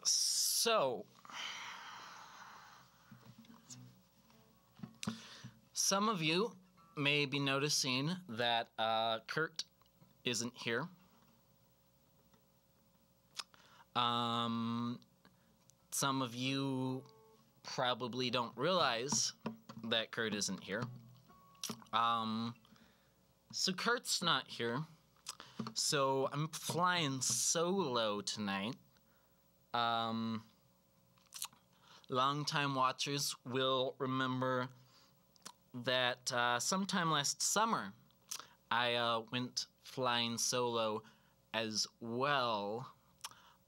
So some of you may be noticing that Kurt isn't here. Some of you probably don't realize that Kurt isn't here. So Kurt's not here. So I'm flying solo tonight. Longtime watchers will remember that sometime last summer I went flying solo as well,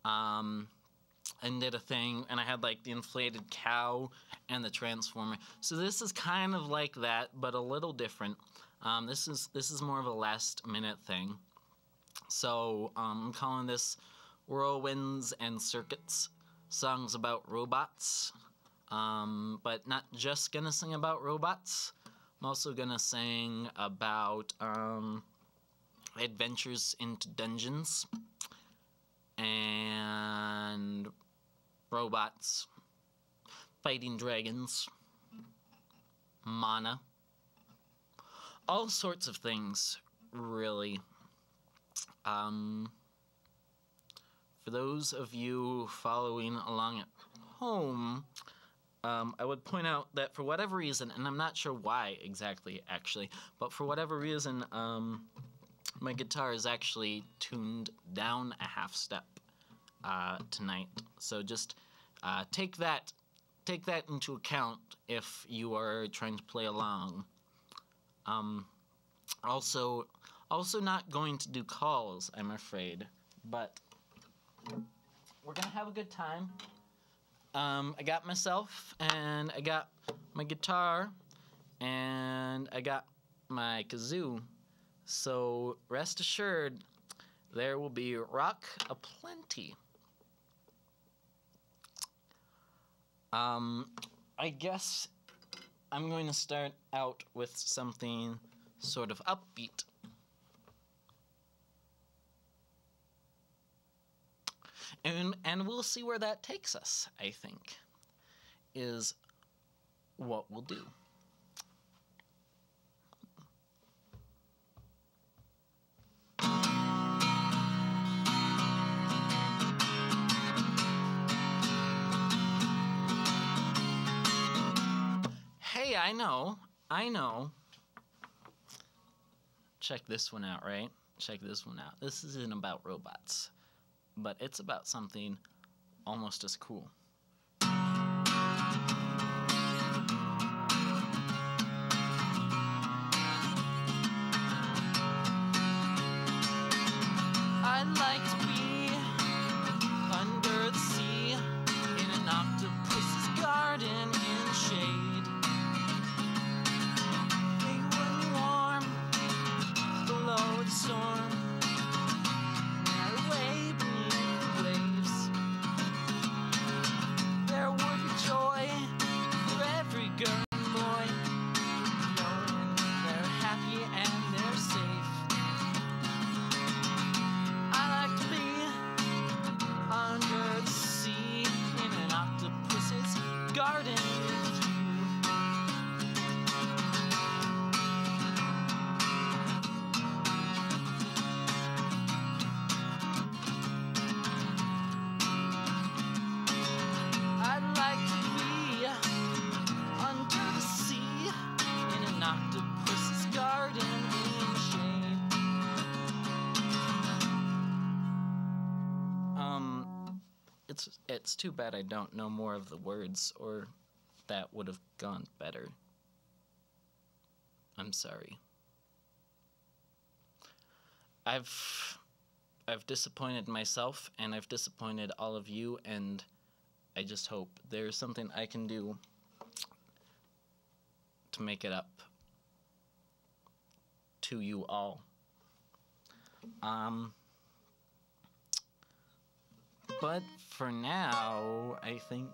and did a thing, and I had like the inflated cow and the transformer. So this is kind of like that, but a little different. This is more of a last minute thing. So I'm calling this Whirlwinds and Circuits, songs about robots, but not just gonna sing about robots. I'm also gonna sing about adventures into dungeons and robots, fighting dragons, mana, all sorts of things, really. For those of you following along at home, I would point out that for whatever reason, and I'm not sure why exactly, actually, but for whatever reason, my guitar is actually tuned down a half step tonight. So just take that into account if you are trying to play along. Also not going to do calls, I'm afraid, but we're gonna have a good time. I got myself, and I got my guitar, and I got my kazoo, so rest assured there will be rock aplenty. I guess I'm going to start out with something sort of upbeat. And we'll see where that takes us, I think, is what we'll do. Hey, I know. Check this one out, right? Check this one out. This isn't about robots, but it's about something almost as cool. I'd like to be under the sea in an octopus's garden in shade. They would be warm below the storm. They're away beneath the waves. There would be joy for every girl and boy, knowing they're happy and they're safe. I like to be under the sea in an octopus's garden with you. I'd like to be under the sea in an octopus's garden in shade. It's too bad I don't know more of the words, or that would have gone better. I'm sorry. I've disappointed myself, and I've disappointed all of you, and I just hope there's something I can do to make it up. to you all. But for now, I think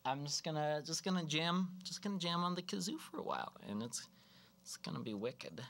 I'm just gonna jam on the kazoo for a while, and it's gonna be wicked.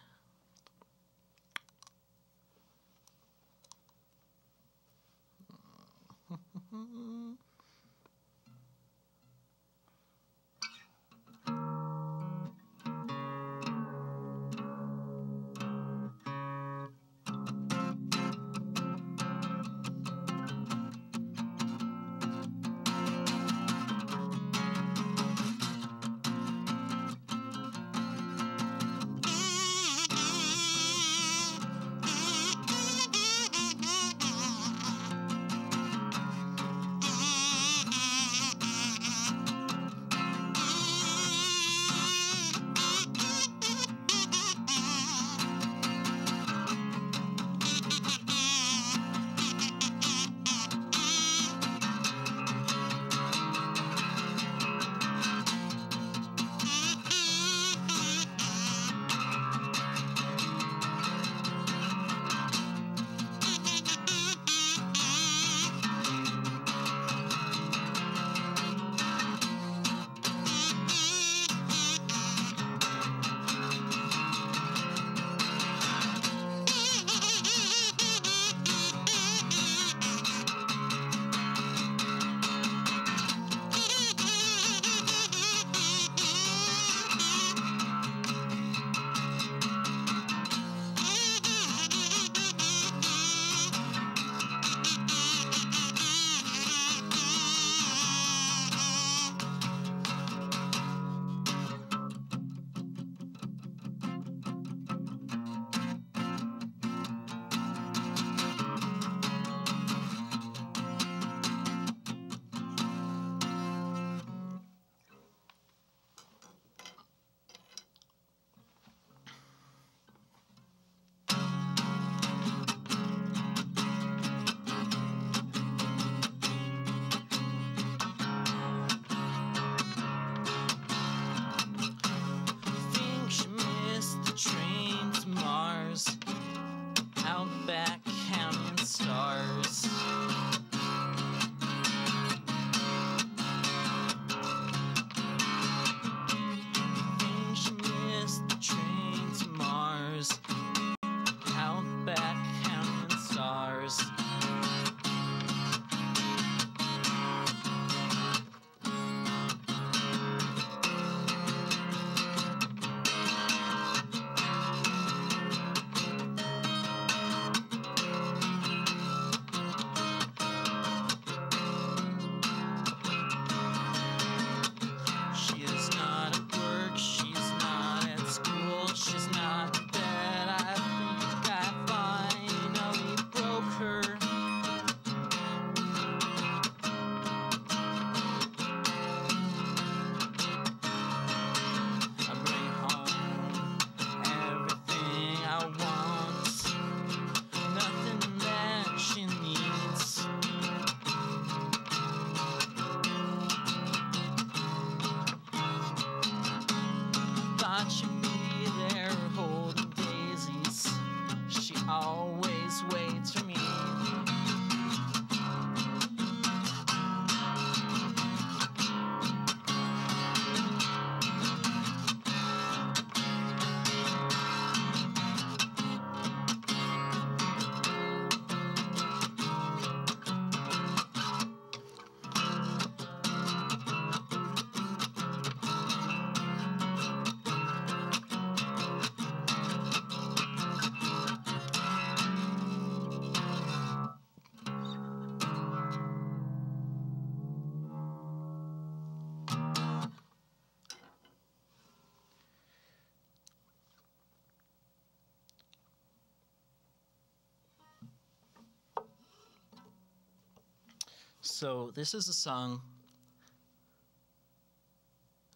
So this is a song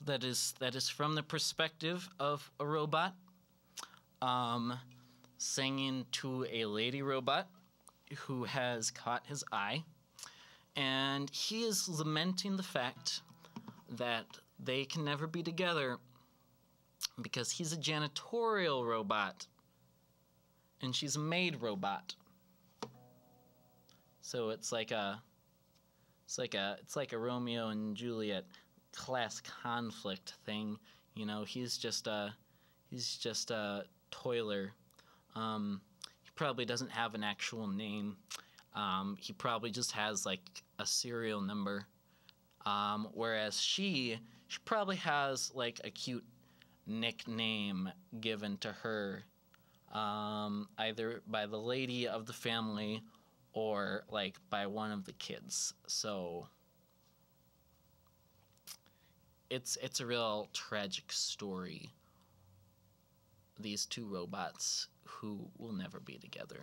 that is from the perspective of a robot, singing to a lady robot who has caught his eye, and he is lamenting the fact that they can never be together because he's a janitorial robot and she's a maid robot. So it's like a Romeo and Juliet class conflict thing. You know, he's just a toiler. He probably doesn't have an actual name. He probably just has like a serial number. Whereas she probably has like a cute nickname given to her, either by the lady of the family or like by one of the kids. So it's a real tragic story. These two robots who will never be together.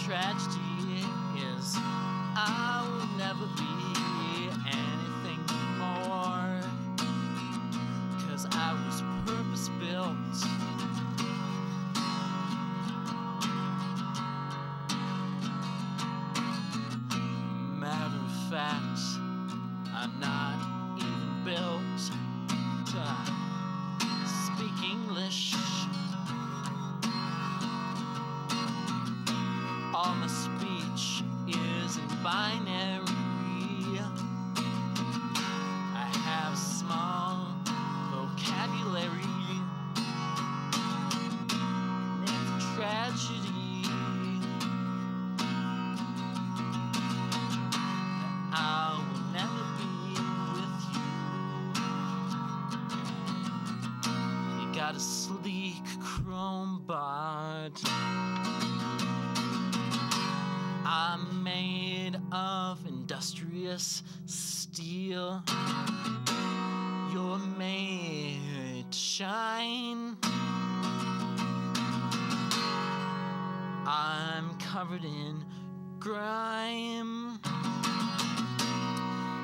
Tragedy is I will never be anything more, 'cause I was purpose built. Matter of fact, I'm not even built to speak English. All my speech is in binary. I have small vocabulary. It's a tragedy that I will never be with you. You got a sleek chrome bod. I'm made of industrious steel. You're made to shine. I'm covered in grime.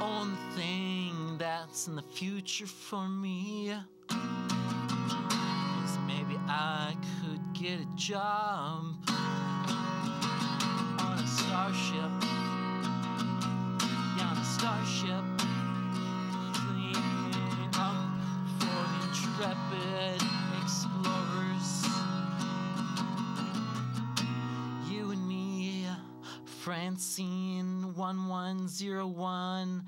Only thing that's in the future for me is maybe I could get a job on a starship. Yeah, on a starship. Cleaning up for the intrepid explorers. You and me, Francine 1101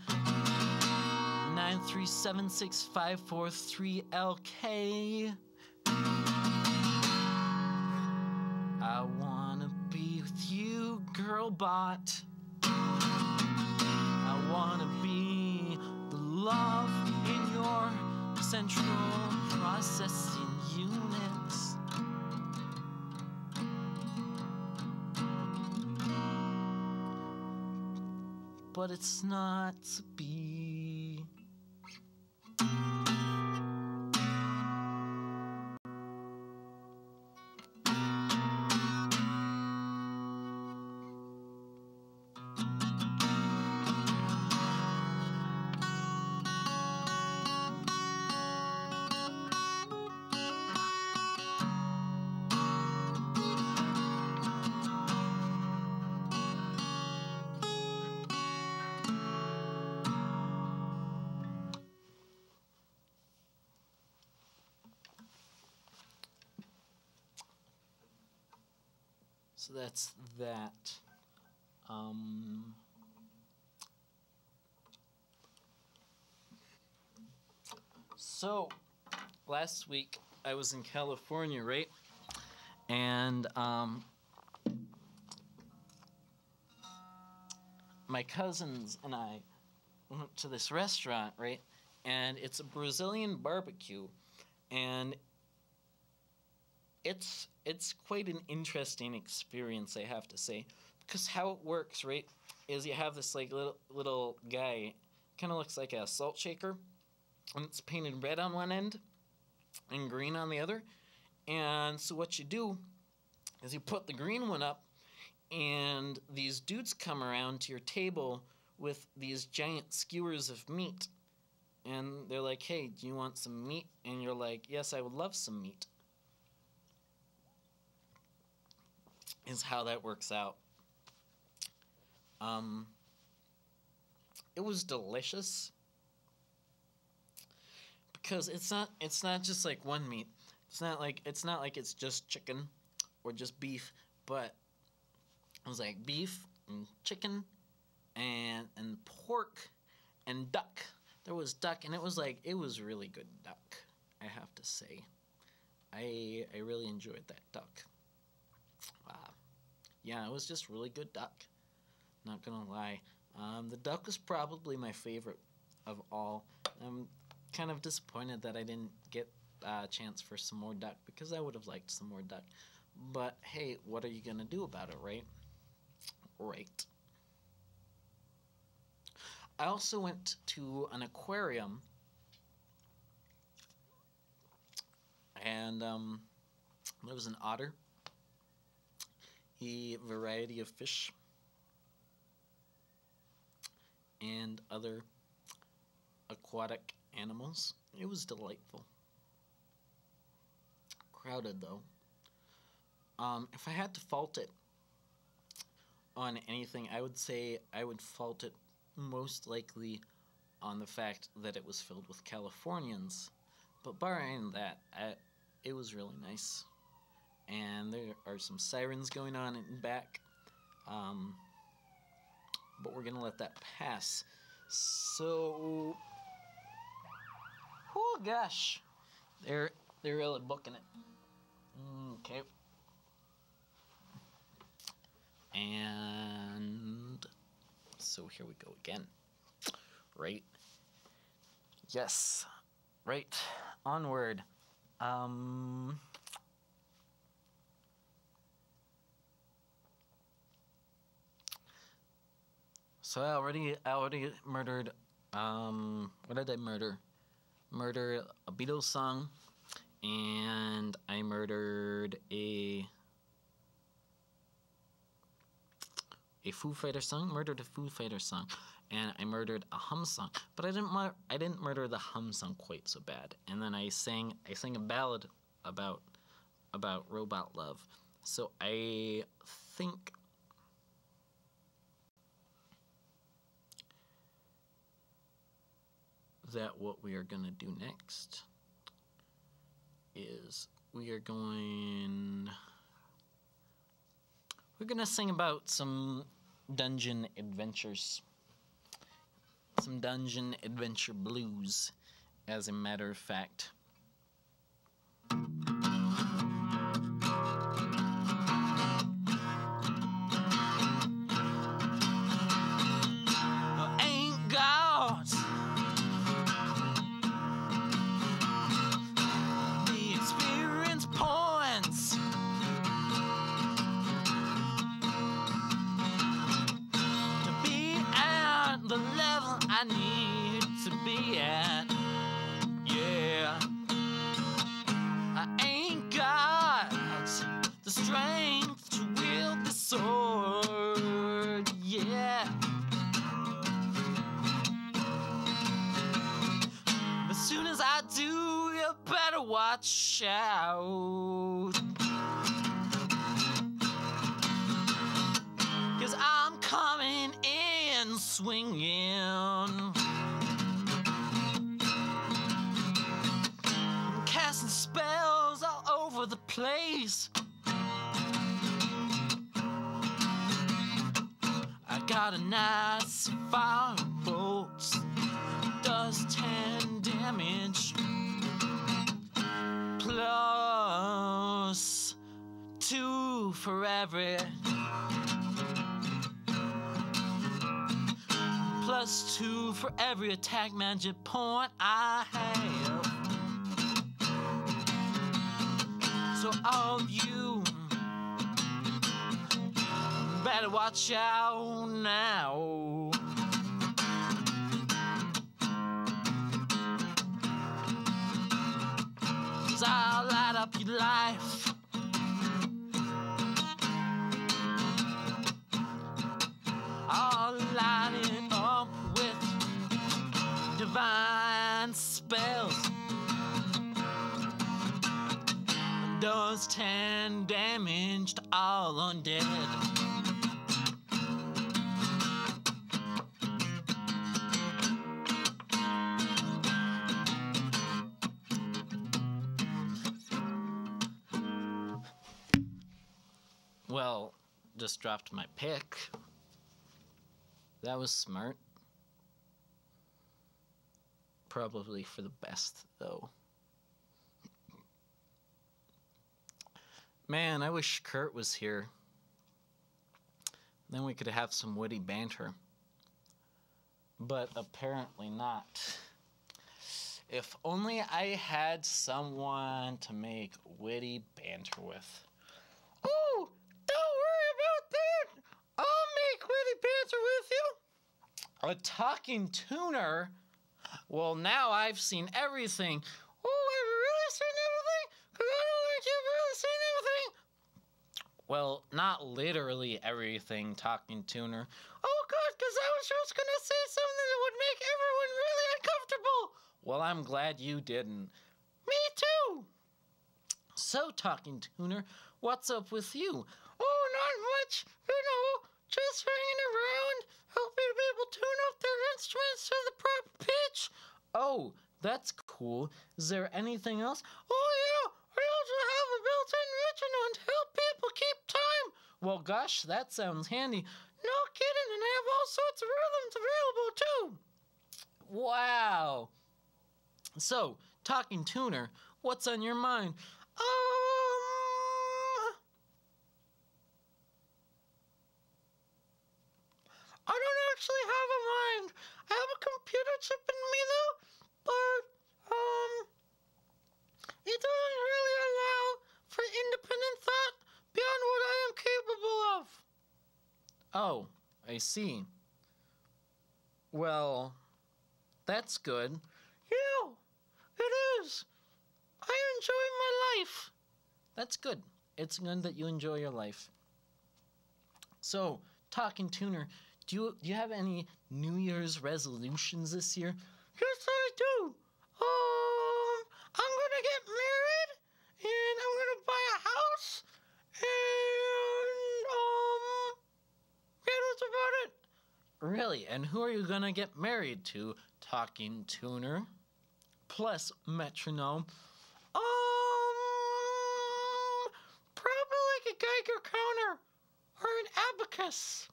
9376543 LK. I wanna be with you, girl bot. I wanna be the love in your central processing units. But it's not to be. So that's that. So last week I was in California, right? And my cousins and I went to this restaurant, right? And it's a Brazilian barbecue, and it's quite an interesting experience, I have to say, because how it works, right, is you have this like little guy, kind of looks like a salt shaker, and it's painted red on one end and green on the other. And so what you do is you put the green one up, and these dudes come around to your table with these giant skewers of meat, and they're like, hey, do you want some meat? And you're like, yes, I would love some meat. Is how that works out. It was delicious because it's not just like one meat. It's not like it's just chicken or just beef, but it was like beef and chicken and pork and duck. There was duck, and it was really good duck, I have to say. I really enjoyed that duck. Yeah, it was just really good duck. Not gonna lie. The duck was probably my favorite of all. I'm kind of disappointed that I didn't get a chance for some more duck, because I would have liked some more duck. But hey, what are you gonna do about it, right? Right. I also went to an aquarium, and there was an otter, a variety of fish, and other aquatic animals. It was delightful. Crowded, though. If I had to fault it on anything, I would say I would fault it most likely on the fact that it was filled with Californians. But barring that, it was really nice. And there are some sirens going on in back. But we're going to let that pass. So, oh gosh, they're really booking it. Okay. And so here we go again. Right? Yes. Right. Onward. So I already murdered, what did I murder? Murder a Beatles song, and I murdered a Foo Fighters song, murdered a Foo Fighters song, and I murdered a Hum song. But I didn't murder the Hum song quite so bad. And then I sang a ballad about robot love. So I think that what we are going to do next is we're going to sing about some dungeon adventures. Some dungeon adventure blues, as a matter of fact. me at. Yeah, I ain't got the strength to wield the sword. Yeah, as soon as I do, you better watch out. 'Cause I'm coming in swinging. I'm casting spells all over the place. I got a nice firebolt, does 10 damage, plus 2 for every, plus 2 for every attack magic point I have. So all of you better watch out now. 'Cause I'll light up your life. I'll light it up with divine spells. Does 10 damage to all undead. Well, just dropped my pick. That was smart. Probably for the best, though. Man, I wish Kurt was here. Then we could have some witty banter. But apparently not. If only I had someone to make witty banter with. Oh, don't worry about that. I'll make witty banter with you. A talking tuner? Well, now I've seen everything. Oh, have you really seen everything? 'Cause I don't think you've really seen everything. Well, not literally everything, talking tuner. Oh, good, because I was just going to say something that would make everyone really uncomfortable. Well, I'm glad you didn't. Me too. So, talking tuner, what's up with you? Oh, not much. You know, just hanging around, helping people tune up their instruments to the proper pitch. Oh, that's cool. Is there anything else? Oh, yeah. We also have a built-in metronome to help people keep time. Well, gosh, that sounds handy. No kidding, and I have all sorts of rhythms available, too. Wow. So, talking tuner, what's on your mind? I don't actually have a mind. I have a computer chip in me, though, but, it doesn't really allow for independent thought beyond what I am capable of. Oh, I see. Well, that's good. Yeah, it is. I enjoy my life. That's good. It's good that you enjoy your life. So, talking tuner, do you have any New Year's resolutions this year? Yes, I do. I'm gonna get married, and I'm gonna buy a house, and yeah, that's about it. Really? And who are you gonna get married to? Talking tuner, plus metronome. Probably like a Geiger counter or an abacus.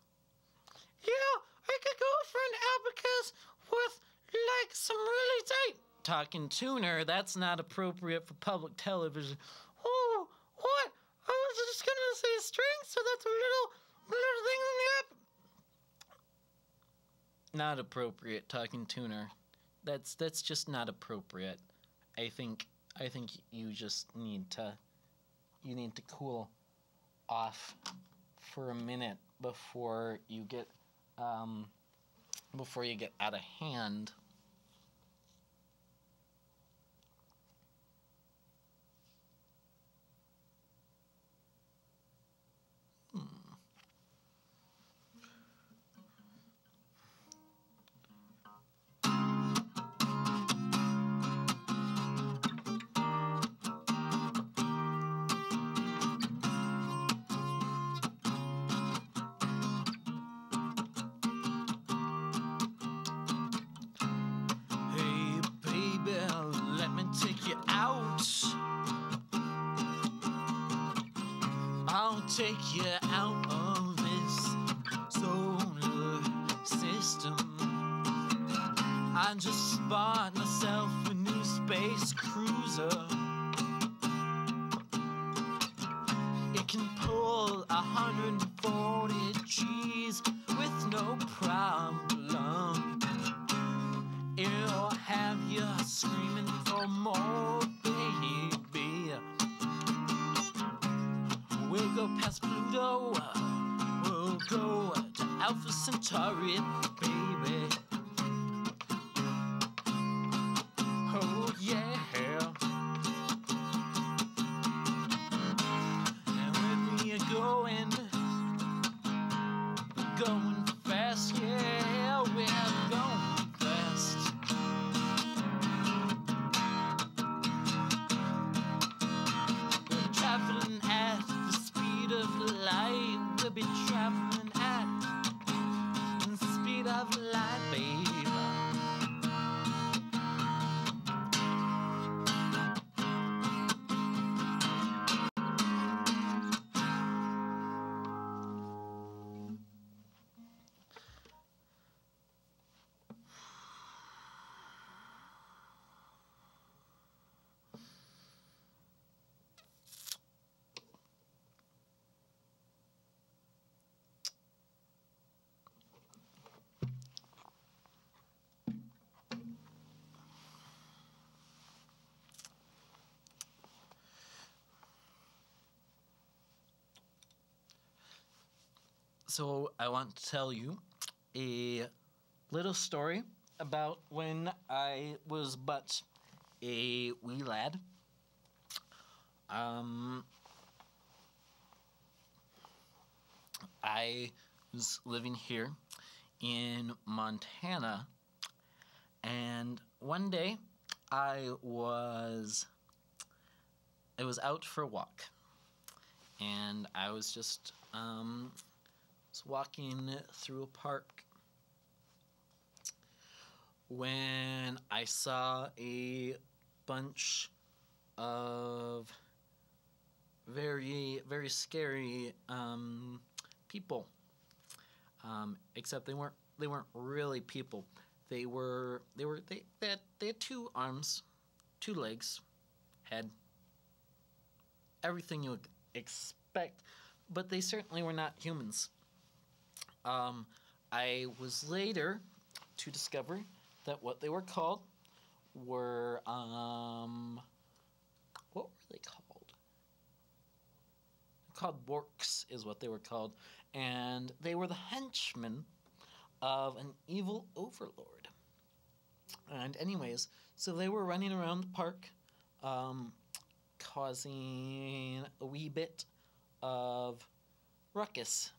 Yeah, I could go for an abacus with, like, some really tight. Talking tuner, that's not appropriate for public television. Oh, what? I was just gonna say string, so that's a little thing on the app. Not appropriate, talking tuner. That's just not appropriate. I think you just need to cool off for a minute before you get out of hand. take you out of this solar system. I just bought myself a new space cruiser. It can pull 140 G's with no problem. It'll have you screaming for more, baby. We'll go past Pluto, we'll go to Alpha Centauri, baby. Oh yeah. And when we are going fast, yeah, we're going fast. We're traveling at the speed of light. We'll be traveling at the speed of light, baby. So I want to tell you a little story about when I was but a wee lad. I was living here in Montana, and one day I was out for a walk, and I was just was walking through a park when I saw a bunch of very, very scary people. Except they weren't really people. They had 2 arms, 2 legs, head, everything you would expect, but they certainly were not humans. I was later to discover that what they were called were, what were they called? Called Borks is what they were called, and they were the henchmen of an evil overlord. And anyways, so they were running around the park, causing a wee bit of ruckus.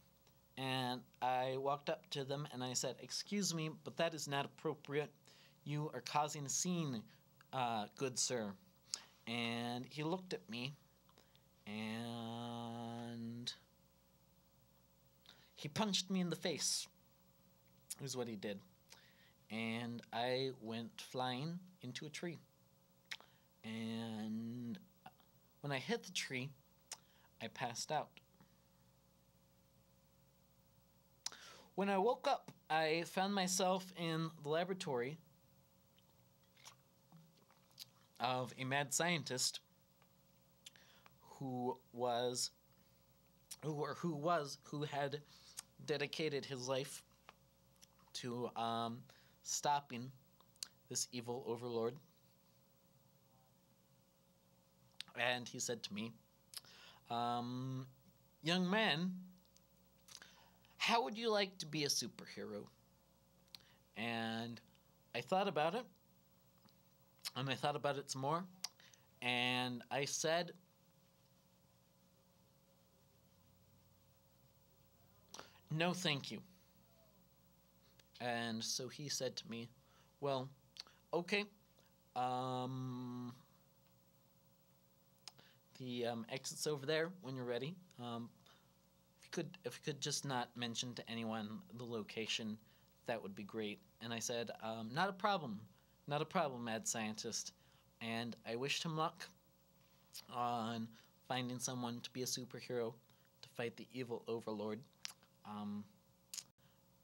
And I walked up to them and I said, "Excuse me, but that is not appropriate. You are causing a scene, good sir." And he looked at me and he punched me in the face, is what he did. And I went flying into a tree. And when I hit the tree, I passed out. When I woke up, I found myself in the laboratory of a mad scientist who had dedicated his life to stopping this evil overlord. And he said to me, "Young man, how would you like to be a superhero?" And I thought about it, and I thought about it some more, and I said, "No, thank you." And so he said to me, "Well, okay, the exit's over there when you're ready. If you could just not mention to anyone the location, that would be great." And I said, "Not a problem, mad scientist." And I wished him luck on finding someone to be a superhero, to fight the evil overlord. Um,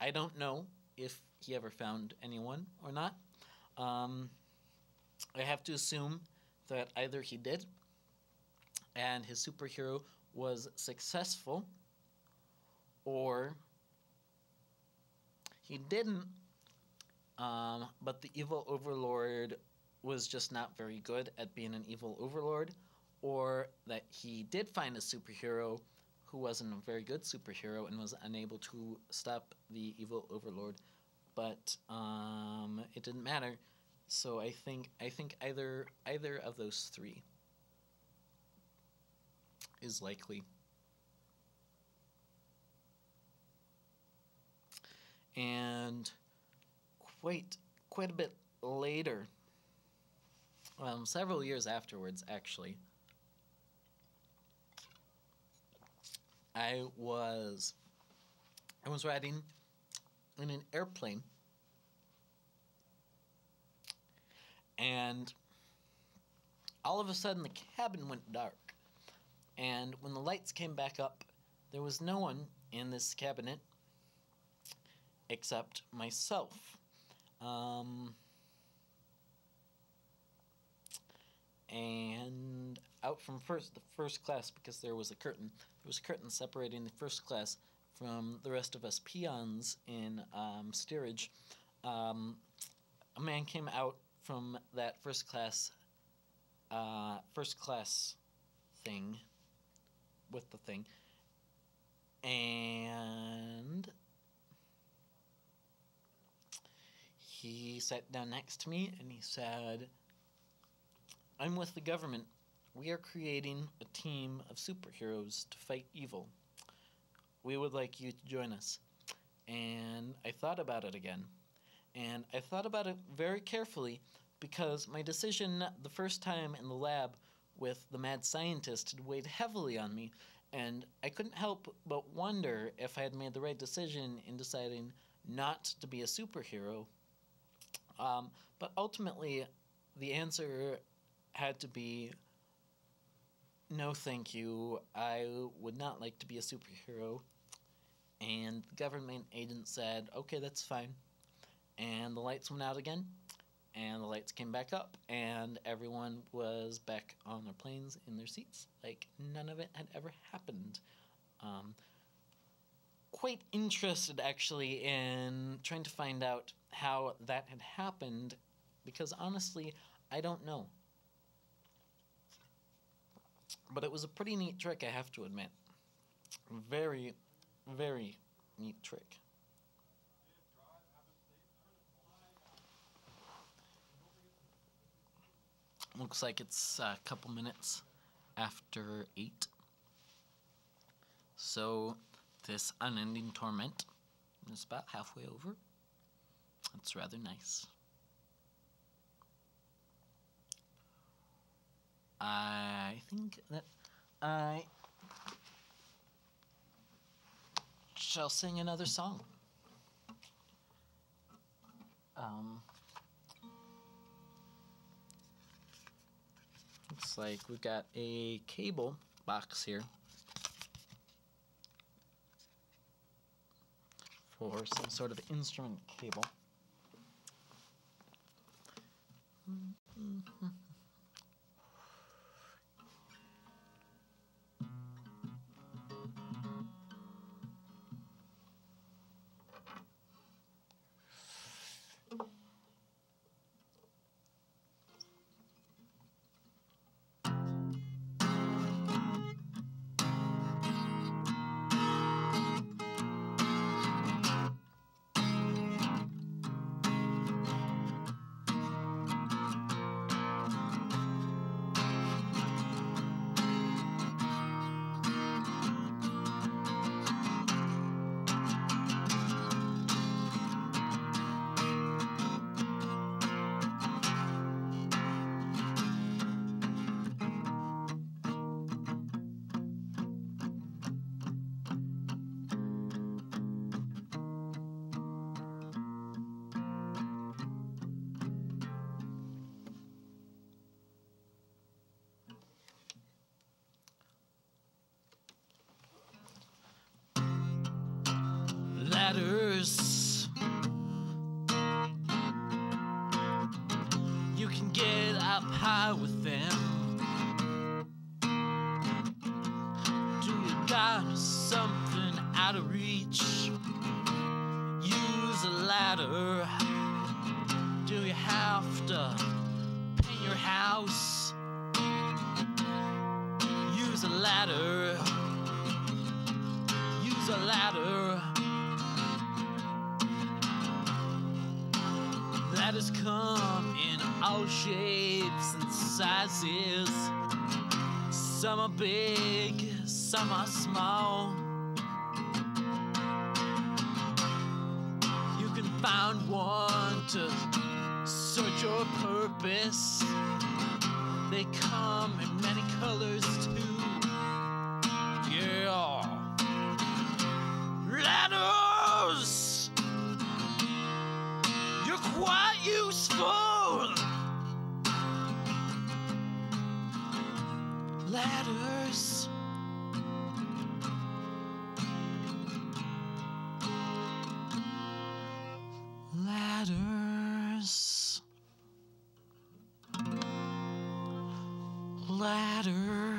I don't know if he ever found anyone or not. Um, I have to assume that either he did and his superhero was successful, or he didn't, but the evil overlord was just not very good at being an evil overlord, or that he did find a superhero who wasn't a very good superhero and was unable to stop the evil overlord. But it didn't matter. So I think either of those three is likely. And quite a bit later, several years afterwards, actually, I was riding in an airplane, and all of a sudden the cabin went dark, and when the lights came back up, there was no one in this cabinet except myself. And out from the first class, because there was a curtain separating the first class from the rest of us peons in steerage. A man came out from that first class thing with the thing, and he sat down next to me and he said, "I'm with the government. We are creating a team of superheroes to fight evil. We would like you to join us." And I thought about it again. And I thought about it very carefully, because my decision the first time in the lab with the mad scientist had weighed heavily on me, and I couldn't help but wonder if I had made the right decision in deciding not to be a superhero. But ultimately, the answer had to be, no thank you, I would not like to be a superhero. And the government agent said, okay, that's fine. And the lights went out again, and the lights came back up, and everyone was back on their planes in their seats, like none of it had ever happened. Quite interested, actually, in trying to find out how that had happened, because honestly, I don't know. But it was a pretty neat trick, I have to admit. Very, very neat trick. Looks like it's a couple minutes after 8. So this unending torment is about halfway over. It's rather nice. I think that I shall sing another song. Looks like we've got a cable box here for some sort of instrument cable. can get up high with them. Do you got something out of reach? Use a ladder. Do you have to paint your house? Use a ladder. Use a ladder. Ladders come in all shapes and sizes. Some are big, some are small. You can find one to search your purpose. They come in many colors too. Yeah. Ladders! You're quite useful. Ladders. Ladders. Ladders.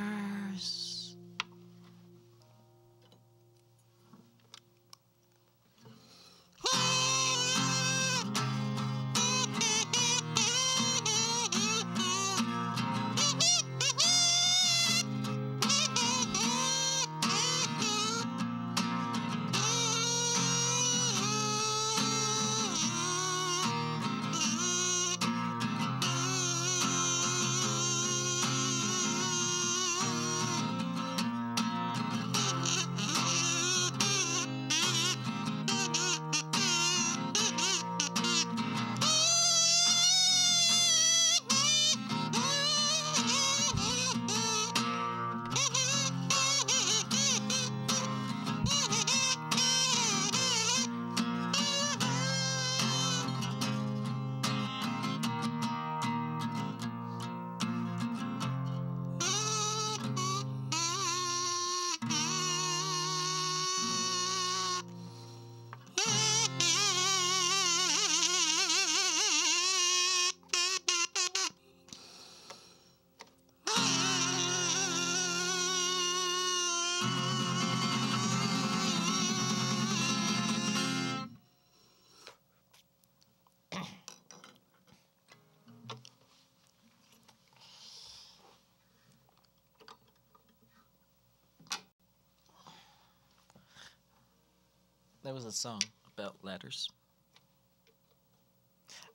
That was a song about ladders.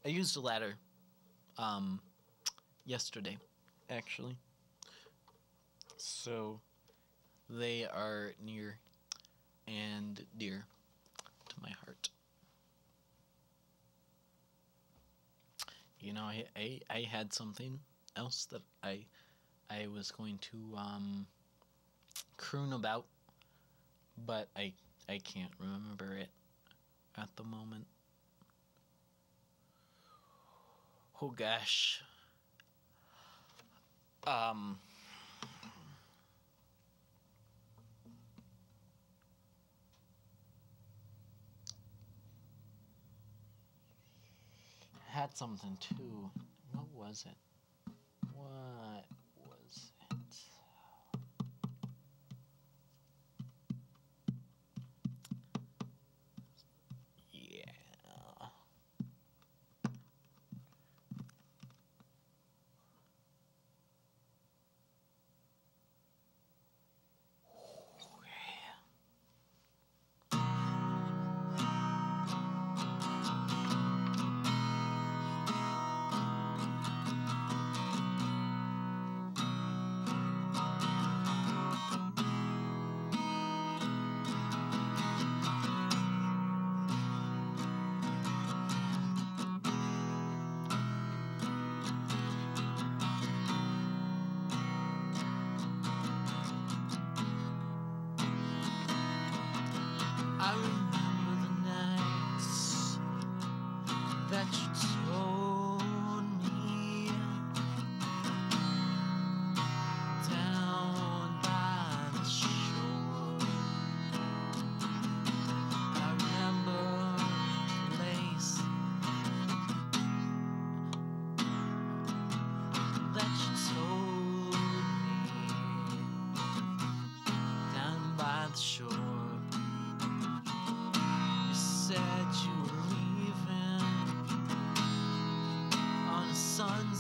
I used a ladder yesterday, actually. So they are near and dear to my heart. You know, I had something else that I was going to croon about, but I can't remember it at the moment. Oh gosh. Had something too. What was it? What was it? Yeah.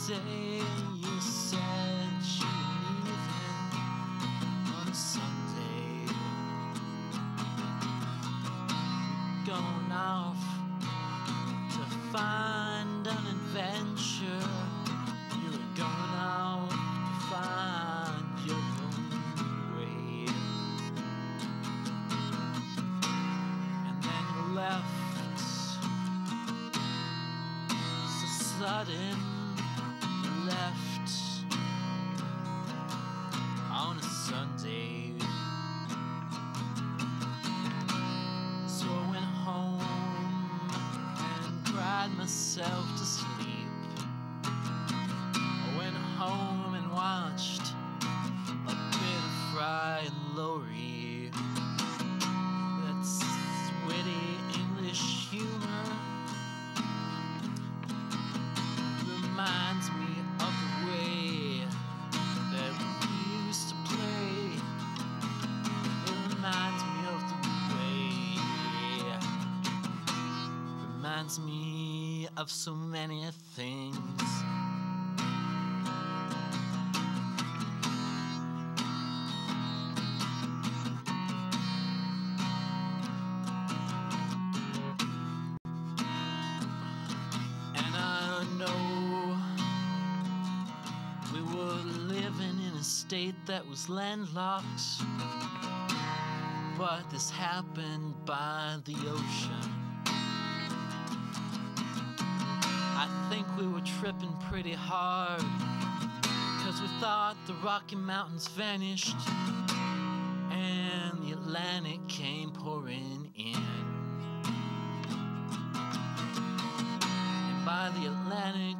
day you said you were leaving on a Sunday, going off to find an adventure. You were going out to find your own way, and then you left so sudden. You left on a Sunday, so I went home and cried myself to sleep. I went home and watched a bit of Fry and Laurie. That's witty English humor. Reminds me of the way that we used to play. It reminds me of the way. Reminds me of so many things. And I know we were living in a state that was landlocked, but this happened by the ocean. I think we were tripping pretty hard, 'cause we thought the Rocky Mountains vanished and the Atlantic came pouring in. And by the Atlantic,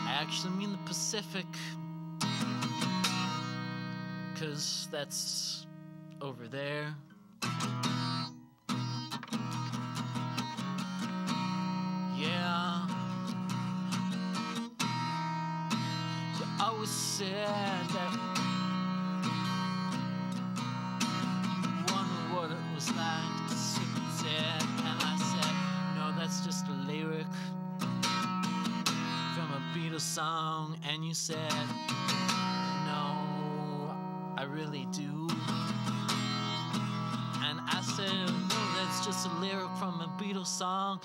I actually mean the Pacific, 'cause that's over there. Yeah. You always said that you wonder what it was like to sit dead, and I said, no, that's just a lyric from a Beatles song. And you said, no, I really do. And I said, no, that's just a lyric from a Beatles song.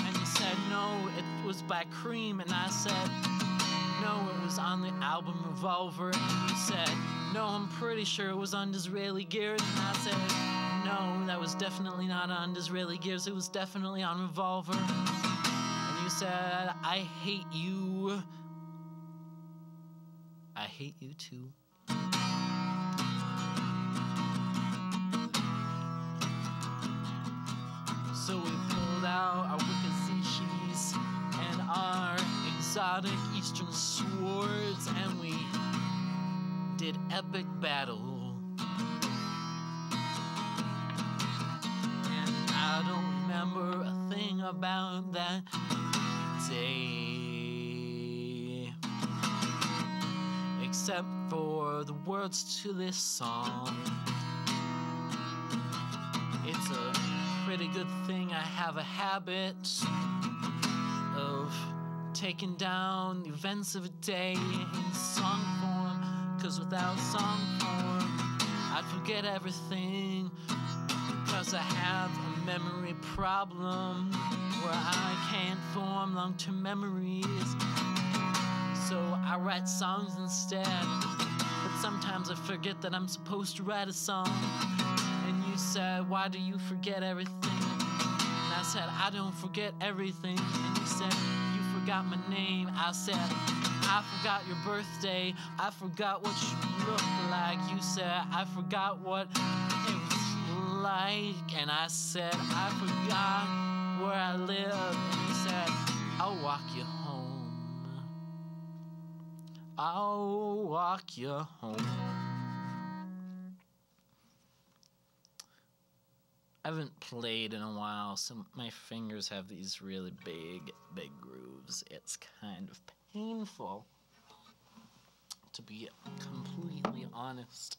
And you said, no, it was by Cream. And I said, no, it was on the album Revolver. And you said, no, I'm pretty sure it was on Disraeli Gears. And I said, no, that was definitely not on Disraeli Gears. It was definitely on Revolver. And you said, I hate you. I hate you too. So we pulled out our wikazishis and our exotic eastern swords, and we did epic battle. And I don't remember a thing about that day, except for the words to this song. It's a pretty good thing I have a habit of taking down the events of a day in song form, 'cause without song form I'd forget everything, because I have a memory problem where I can't form long-term memories. So I write songs instead, but sometimes I forget that I'm supposed to write a song. And you said, why do you forget everything? And I said, I don't forget everything. And you said, you forgot my name. I said, I forgot your birthday. I forgot what you looked like. You said, I forgot what it was like. And I said, I forgot where I live. And you said, I'll walk you home. I'll walk you home. I haven't played in a while, so my fingers have these really big grooves. It's kind of painful, to be completely honest.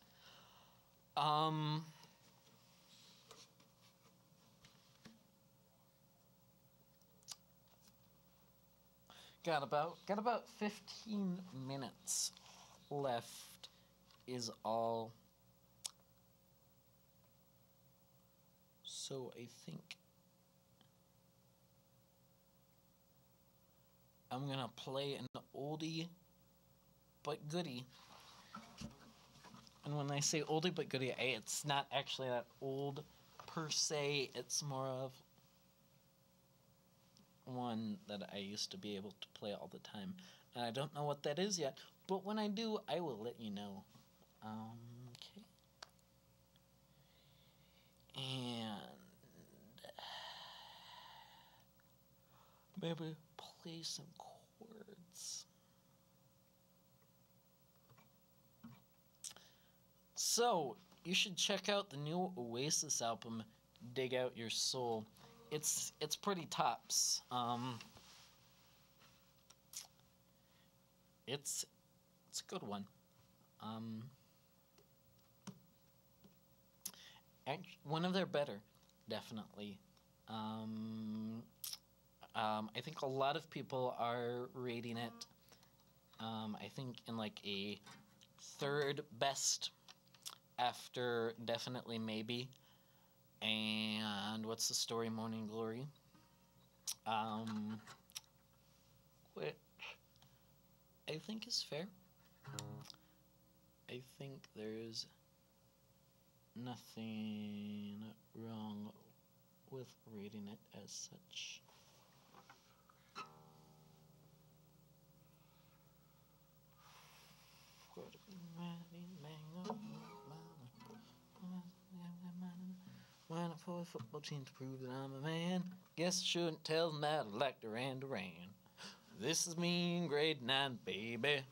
Got about 15 minutes left is all. So I think I'm gonna play an oldie but goodie. And when I say oldie but goodie, it's not actually that old per se. It's more of one that I used to be able to play all the time. And I don't know what that is yet, but when I do, I will let you know. Okay. And maybe play some chords. So, you should check out the new Oasis album, Dig Out Your Soul. It's pretty tops. It's a good one. One of their better, definitely. I think a lot of people are rating it. I think in like a third best after Definitely Maybe and What's the Story, Morning Glory, which I think is fair. I think there's nothing wrong with rating it as such. When I for a football team to prove that I'm a man, guess I shouldn't tell them that I like Duran Duran. This is me in grade 9, baby.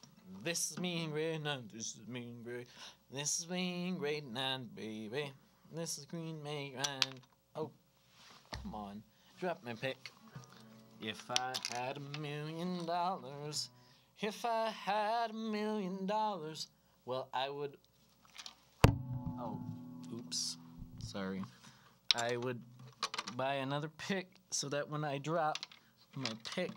This is me in grade 9. This is me in grade. This is me in grade 9, baby. This is Green May Grind. Oh, come on. Drop my pick. If I had $1 million, if I had $1 million, well, I would. Oh, oops. Sorry. I would buy another pick so that when I drop my pick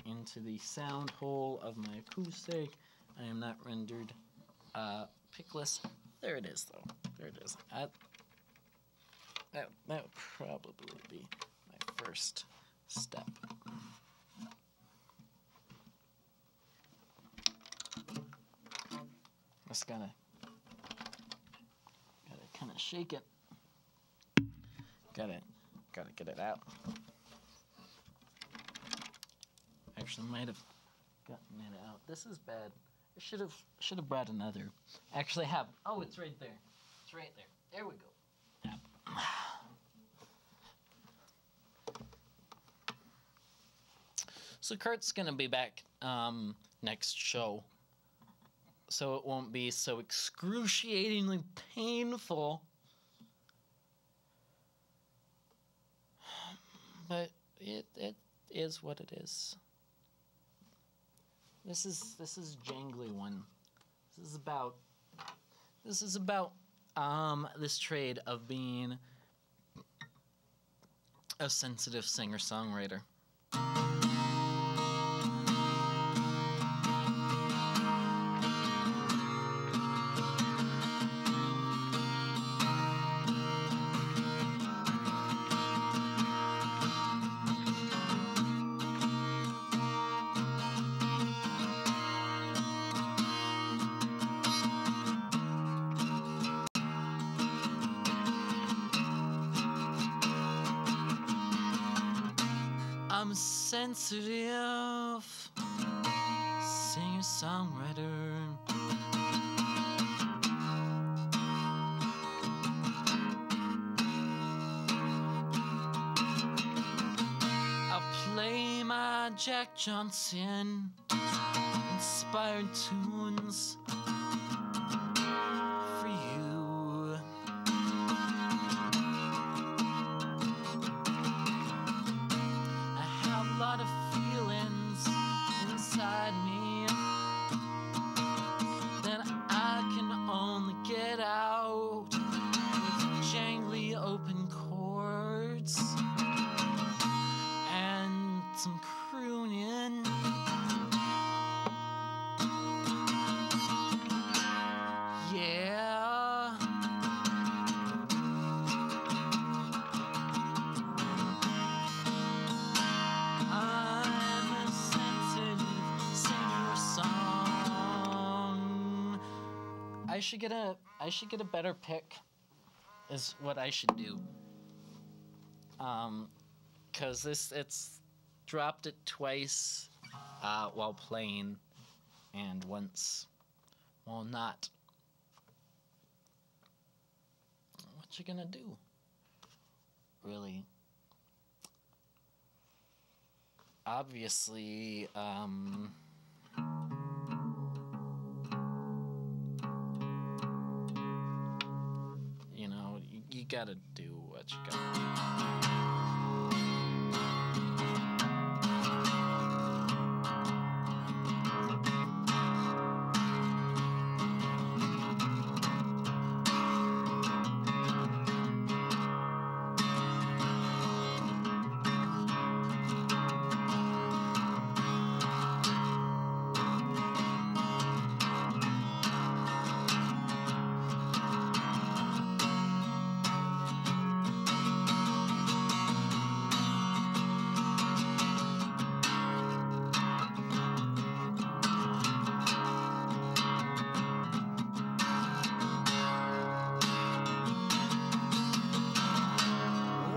into the sound hole of my acoustic, I am not rendered pickless. There it is, though. There it is. That would probably be my first step. Just gotta kind of shake it. Gotta get it out. Actually, might have gotten it out. This is bad. I should have brought another. Actually, have. Oh, it's right there. It's right there. There we go. Yep. So Kurt's gonna be back next show, so it won't be so excruciatingly painful. But it is what it is. This is jangly one. This is about this trade of being a sensitive singer-songwriter. I'm a sensitive singer-songwriter. I play my Jack Johnson inspired tunes for you. A lot of feelings inside me that I can only get out with jangly open chords and some crooning. I should get a better pick. Is what I should do. 'Cause it's dropped it twice while playing, and once while not. What you gonna do? Really? Obviously, you know, you gotta do what you gotta do.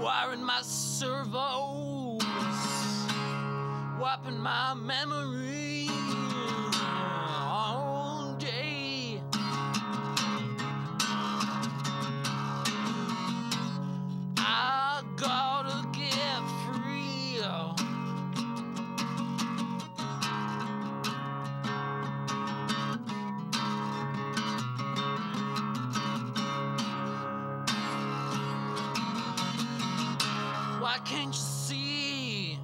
Wiring my servos, wiping my memory all day. I gotta get free. Why can't you see?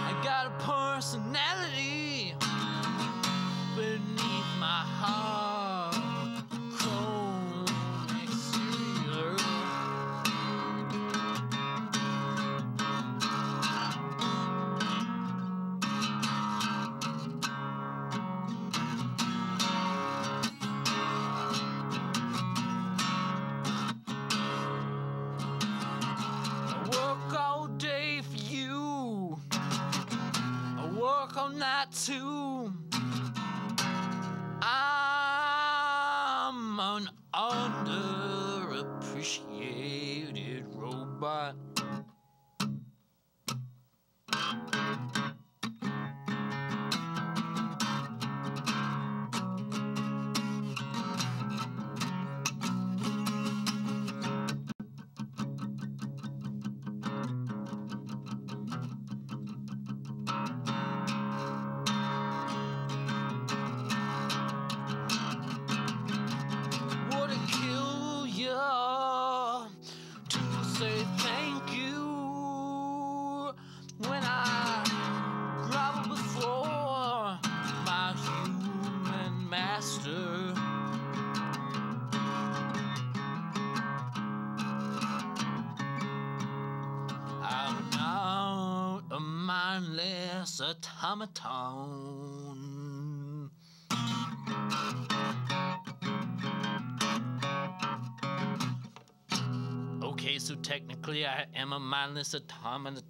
I got a personality beneath my heart. Chrome exterior. All night too. I'm an underappreciated robot. Say thank you when I grovel before my human master. I'm not a mindless automaton. Okay, so technically I am a mindless automaton.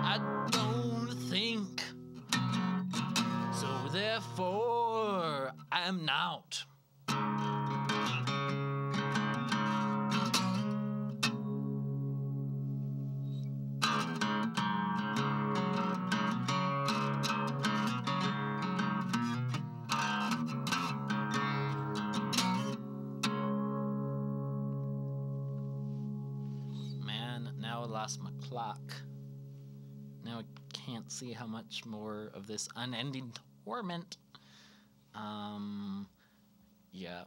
I don't think, so therefore I'm not. Now I lost my clock. Now I can't see how much more of this unending torment. Yeah.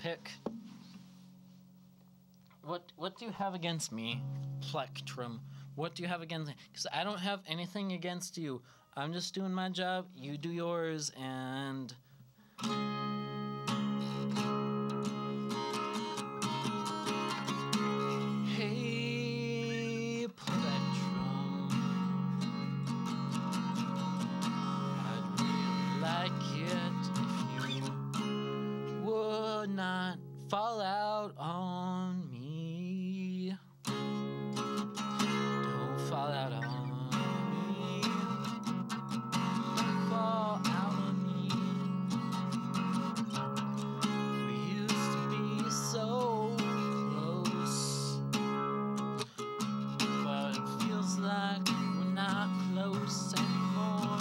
pick. What do you have against me, Plectrum? What do you have against me? Because I don't have anything against you. I'm just doing my job. You do yours, and... Hey, Plectrum. I'd really like it if you would not fall out on me. Don't fall out on me. Don't fall out on me. We used to be so close, but it feels like we're not close anymore.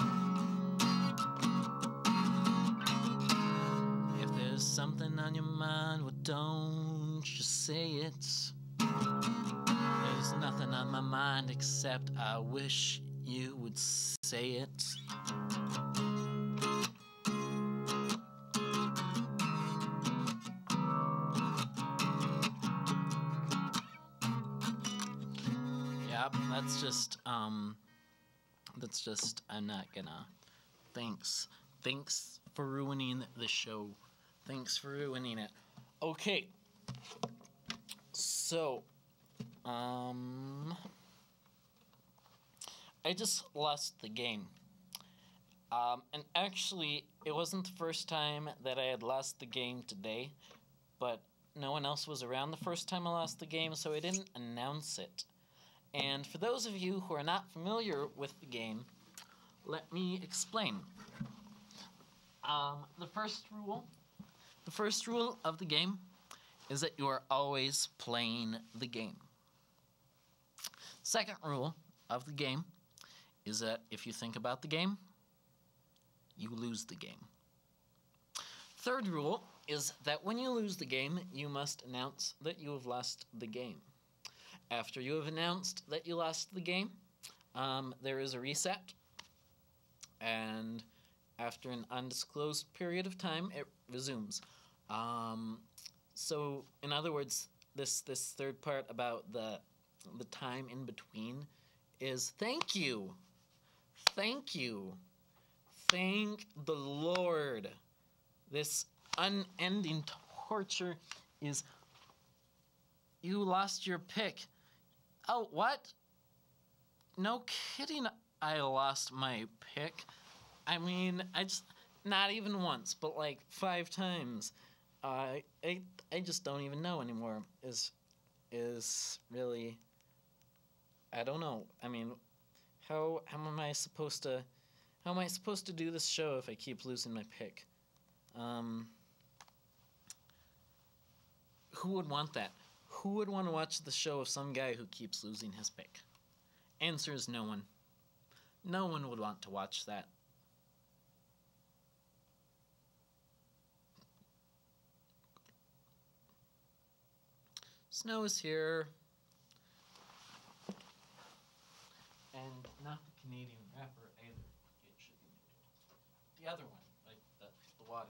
If there's something on your mind, well, don't you say it. There's nothing on my mind except I wish you would say it. Yep, that's just, I'm not gonna. Thanks for ruining the show. Thanks for ruining it. Okay. So, I just lost the game. And actually, it wasn't the first time that I had lost the game today, but no one else was around the first time I lost the game, so I didn't announce it. And for those of you who are not familiar with the game, let me explain. The first rule of the game is that you are always playing the game. Second rule of the game is that if you think about the game, you lose the game. Third rule is that when you lose the game, you must announce that you have lost the game. After you have announced that you lost the game, there is a reset, and after an undisclosed period of time, it resumes. So, in other words, this third part about the time in between is thank you. Thank you. Thank the Lord. This unending torture is you lost your pick. Oh, what? No kidding, I lost my pick. I mean, not even once, but like 5 times. I just don't even know anymore. Is really, I don't know. I mean, how am I supposed to do this show if I keep losing my pick? Who would want that? Who would want to watch the show of some guy who keeps losing his pick? Answer is no one. No one would want to watch that. Snow is here. And not the Canadian rapper either. It should be the other one, like the water.